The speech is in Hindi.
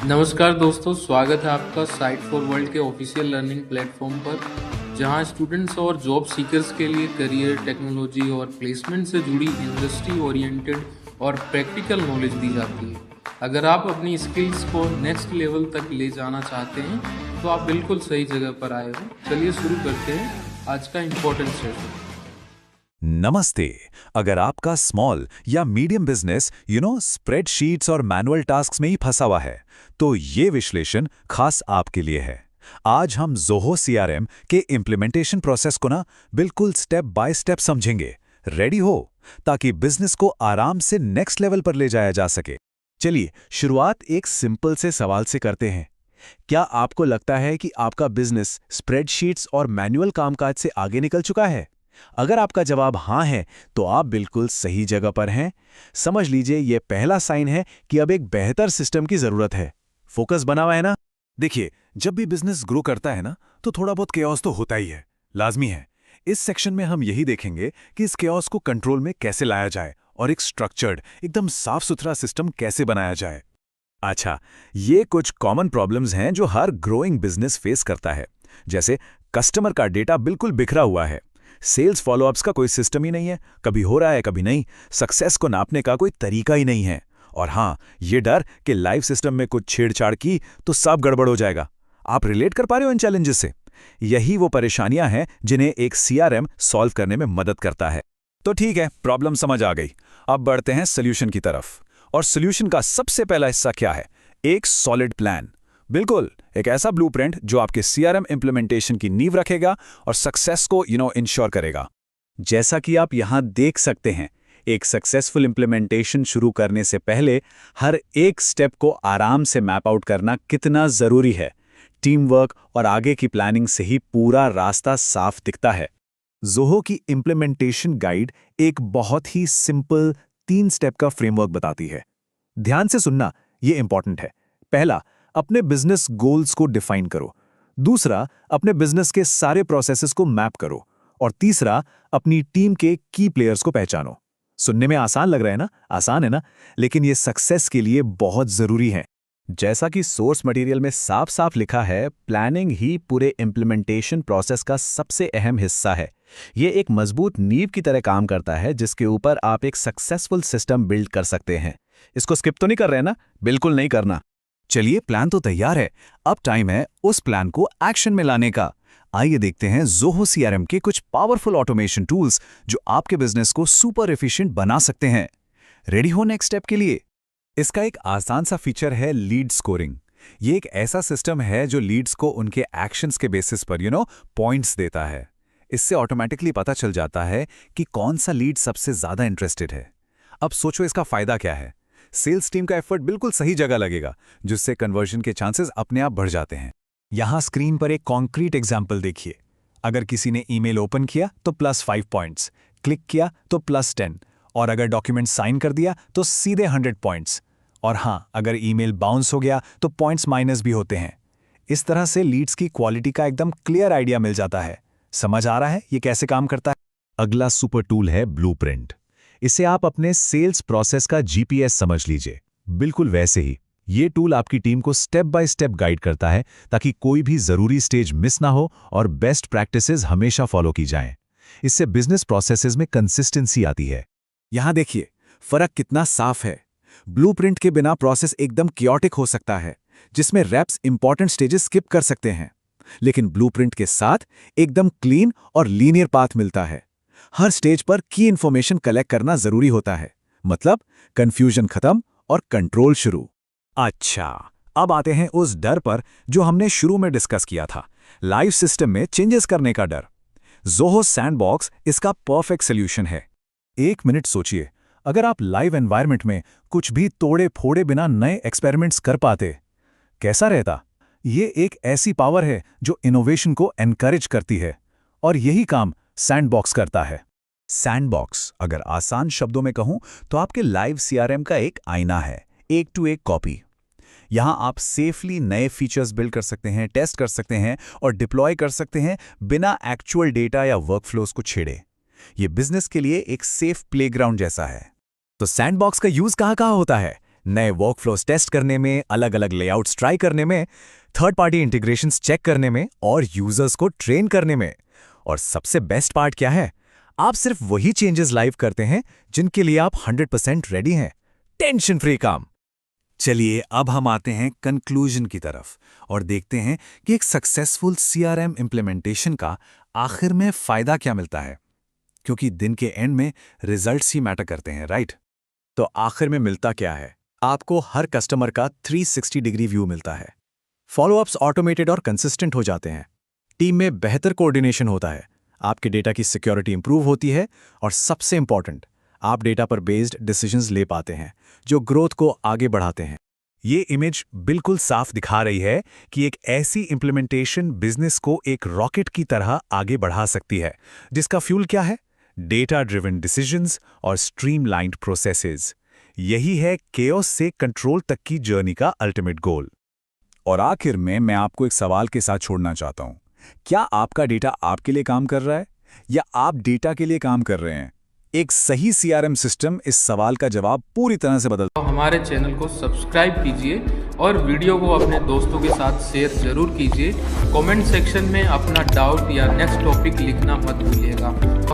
नमस्कार दोस्तों, स्वागत है आपका साइट फॉर वर्ल्ड के ऑफिशियल लर्निंग प्लेटफॉर्म पर, जहां स्टूडेंट्स और जॉब सीकर्स के लिए करियर, टेक्नोलॉजी और प्लेसमेंट से जुड़ी इंडस्ट्री ओरिएंटेड और प्रैक्टिकल नॉलेज दी जाती है। अगर आप अपनी स्किल्स को नेक्स्ट लेवल तक ले जाना चाहते हैं, तो आप बिल्कुल सही जगह पर आए हो। चलिए शुरू करते हैं आज का इम्पोर्टेंट सेशन। नमस्ते। अगर आपका स्मॉल या मीडियम बिजनेस स्प्रेडशीट्स और मैनुअल टास्क्स में ही फंसा हुआ है, तो ये विश्लेषण खास आपके लिए है। आज हम ज़ोहो सीआरएम के इम्प्लीमेंटेशन प्रोसेस को बिल्कुल स्टेप बाय स्टेप समझेंगे। रेडी हो, ताकि बिजनेस को आराम से नेक्स्ट लेवल पर ले जाया जा सके। चलिए शुरुआत एक सिंपल से सवाल से करते हैं। क्या आपको लगता है कि आपका बिजनेस स्प्रेडशीट्स और मैनुअल कामकाज से आगे निकल चुका है? अगर आपका जवाब हाँ है, तो आप बिल्कुल सही जगह पर हैं। समझ लीजिए, यह पहला साइन है कि अब एक बेहतर सिस्टम की जरूरत है। फोकस बना हुआ है ना? देखिए, जब भी बिजनेस ग्रो करता है तो थोड़ा बहुत केओस तो होता ही है, लाजमी है। इस सेक्शन में हम यही देखेंगे कि इस केओस को कंट्रोल में कैसे लाया जाए और एक स्ट्रक्चर्ड, एकदम साफ सुथरा सिस्टम कैसे बनाया जाए। अच्छा, ये कुछ कॉमन प्रॉब्लम्स हैं जो हर ग्रोइंग बिजनेस फेस करता है। जैसे कस्टमर का डेटा बिल्कुल बिखरा हुआ है, सेल्स फॉलोअप्स का कोई सिस्टम ही नहीं है, कभी हो रहा है कभी नहीं, सक्सेस को नापने का कोई तरीका ही नहीं है, और हाँ, ये डर कि लाइफ सिस्टम में कुछ छेड़छाड़ की तो सब गड़बड़ हो जाएगा। आप रिलेट कर पा रहे हो इन चैलेंजेस से? यही वो परेशानियां हैं जिन्हें एक सीआरएम सॉल्व करने में मदद करता है। तो ठीक है, प्रॉब्लम समझ आ गई। अब बढ़ते हैं सोल्यूशन की तरफ। और सोल्यूशन का सबसे पहला हिस्सा क्या है? एक सॉलिड प्लान। बिल्कुल, एक ऐसा ब्लूप्रिंट जो आपके सीआरएम इंप्लीमेंटेशन की नींव रखेगा और सक्सेस को इंश्योर करेगा। जैसा कि आप यहां देख सकते हैं, एक सक्सेसफुल इंप्लीमेंटेशन शुरू करने से पहले हर एक स्टेप को आराम से मैप आउट करना कितना जरूरी है। टीम वर्क और आगे की प्लानिंग से ही पूरा रास्ता साफ दिखता है। ज़ोहो की इंप्लीमेंटेशन गाइड एक बहुत ही सिंपल 3 स्टेप का फ्रेमवर्क बताती है। ध्यान से सुनना, ये इंपॉर्टेंट है। पहला, अपने बिजनेस गोल्स को डिफाइन करो। दूसरा, अपने बिजनेस के सारे प्रोसेसेस को मैप करो। और तीसरा, अपनी टीम के की प्लेयर्स को पहचानो। सुनने में आसान लग रहा है ना? आसान है ना? लेकिन ये सक्सेस के लिए बहुत जरूरी है। जैसा कि सोर्स मटेरियल में साफ साफ लिखा है, प्लानिंग ही पूरे इंप्लीमेंटेशन प्रोसेस का सबसे अहम हिस्सा है। ये एक मजबूत नींव की तरह काम करता है, जिसके ऊपर आप एक सक्सेसफुल सिस्टम बिल्ड कर सकते हैं। इसको स्किप तो नहीं कर रहे ना? बिल्कुल नहीं करना। चलिए, प्लान तो तैयार है, अब टाइम है उस प्लान को एक्शन में लाने का। आइए देखते हैं ज़ोहो सीआरएम के कुछ पावरफुल ऑटोमेशन टूल्स जो आपके बिजनेस को सुपर एफिशिएंट बना सकते हैं। रेडी हो नेक्स्ट स्टेप के लिए? इसका एक आसान सा फीचर है लीड स्कोरिंग। ये एक ऐसा सिस्टम है जो लीड्स को उनके एक्शंस के बेसिस पर पॉइंट्स देता है। इससे ऑटोमेटिकली पता चल जाता है कि कौन सा लीड सबसे ज्यादा इंटरेस्टेड है। अब सोचो, इसका फायदा क्या है? सेल्स टीम का एफर्ट बिल्कुल सही जगह लगेगा, जिससे कन्वर्जन के चांसेस अपने आप बढ़ जाते हैं। यहां स्क्रीन पर एक कॉन्क्रीट एग्जाम्पल देखिए। अगर किसी ने ईमेल ओपन किया तो +5 पॉइंट्स, क्लिक किया तो +10, और अगर डॉक्यूमेंट साइन कर दिया तो सीधे 100 पॉइंट्स। और हां, अगर ईमेल बाउंस हो गया तो पॉइंट्स माइनस भी होते हैं। इस तरह से लीड्स की क्वालिटी का एकदम क्लियर आइडिया मिल जाता है। समझ आ रहा है ये कैसे काम करता है? अगला सुपर टूल है ब्लूप्रिंट। इसे आप अपने सेल्स प्रोसेस का जीपीएस समझ लीजिए। बिल्कुल वैसे ही ये टूल आपकी टीम को स्टेप बाय स्टेप गाइड करता है, ताकि कोई भी जरूरी स्टेज मिस ना हो और बेस्ट प्रैक्टिसेस हमेशा फॉलो की जाएं। इससे बिजनेस प्रोसेसेस में कंसिस्टेंसी आती है। यहां देखिए, फर्क कितना साफ है। ब्लूप्रिंट के बिना प्रोसेस एकदम कियोटिक हो सकता है, जिसमें रेप्स इंपॉर्टेंट स्टेजेस स्किप कर सकते हैं। लेकिन ब्लूप्रिंट के साथ एकदम क्लीन और लीनियर पाथ मिलता है। हर स्टेज पर की इंफॉर्मेशन कलेक्ट करना जरूरी होता है, मतलब कंफ्यूजन खत्म और कंट्रोल शुरू। अच्छा, अब आते हैं उस डर पर जो हमने शुरू में डिस्कस किया था, लाइव सिस्टम में चेंजेस करने का डर। ज़ोहो सैंडबॉक्स इसका परफेक्ट सॉल्यूशन है। 1 मिनट सोचिए, अगर आप लाइव एनवायरनमेंट में कुछ भी तोड़े फोड़े बिना नए एक्सपेरिमेंट्स कर पाते, कैसा रहता? ये एक ऐसी पावर है जो इनोवेशन को एनकरेज करती है, और यही काम सैंडबॉक्स करता है। सैंडबॉक्स, अगर आसान शब्दों में कहूं, तो आपके लाइव सीआरएम का एक आईना है, एक टू एक कॉपी। यहां आप सेफली नए फीचर्स बिल्ड कर सकते हैं, टेस्ट कर सकते हैं और डिप्लॉय कर सकते हैं बिना एक्चुअल डेटा या वर्कफ्लोज को छेड़े। ये बिजनेस के लिए एक सेफ प्लेग्राउंड जैसा है। तो सैंडबॉक्स का यूज कहां-कहां होता है? नए वर्कफ्लोस टेस्ट करने में, अलग अलग लेआउट्स ट्राई करने में, थर्ड पार्टी इंटीग्रेशंस चेक करने में और यूजर्स को ट्रेन करने में। और सबसे बेस्ट पार्ट क्या है? आप सिर्फ वही चेंजेस लाइव करते हैं जिनके लिए आप 100% रेडी हैं। टेंशन फ्री काम। चलिए अब हम आते हैं कंक्लूजन की तरफ और देखते हैं कि एक सक्सेसफुल CRM इंप्लीमेंटेशन का आखिर में फायदा क्या मिलता है, क्योंकि दिन के एंड में रिजल्ट्स ही मैटर करते हैं, राइट? तो आखिर में मिलता क्या है? आपको हर कस्टमर का 360 डिग्री व्यू मिलता है। फॉलोअप्स ऑटोमेटेड और कंसिस्टेंट हो जाते हैं। टीम में बेहतर कोऑर्डिनेशन होता है। आपके डेटा की सिक्योरिटी इंप्रूव होती है और सबसे इंपॉर्टेंट, आप डेटा पर बेस्ड डिसीजंस ले पाते हैं जो ग्रोथ को आगे बढ़ाते हैं। ये इमेज बिल्कुल साफ दिखा रही है कि एक ऐसी इंप्लीमेंटेशन बिजनेस को एक रॉकेट की तरह आगे बढ़ा सकती है, जिसका फ्यूल क्या है? डेटा ड्रिवन डिसीजंस और स्ट्रीमलाइंड प्रोसेसेस। यही है केओस से कंट्रोल तक की जर्नी का अल्टीमेट गोल। और आखिर में मैं आपको एक सवाल के साथ छोड़ना चाहता हूं। क्या आपका डेटा आपके लिए काम कर रहा है या आप डेटा के लिए काम कर रहे हैं? एक सही CRM सिस्टम इस सवाल का जवाब पूरी तरह से बदल। तो हमारे चैनल को सब्सक्राइब कीजिए और वीडियो को अपने दोस्तों के साथ शेयर जरूर कीजिए। कमेंट सेक्शन में अपना डाउट या नेक्स्ट टॉपिक लिखना मत भूलिएगा।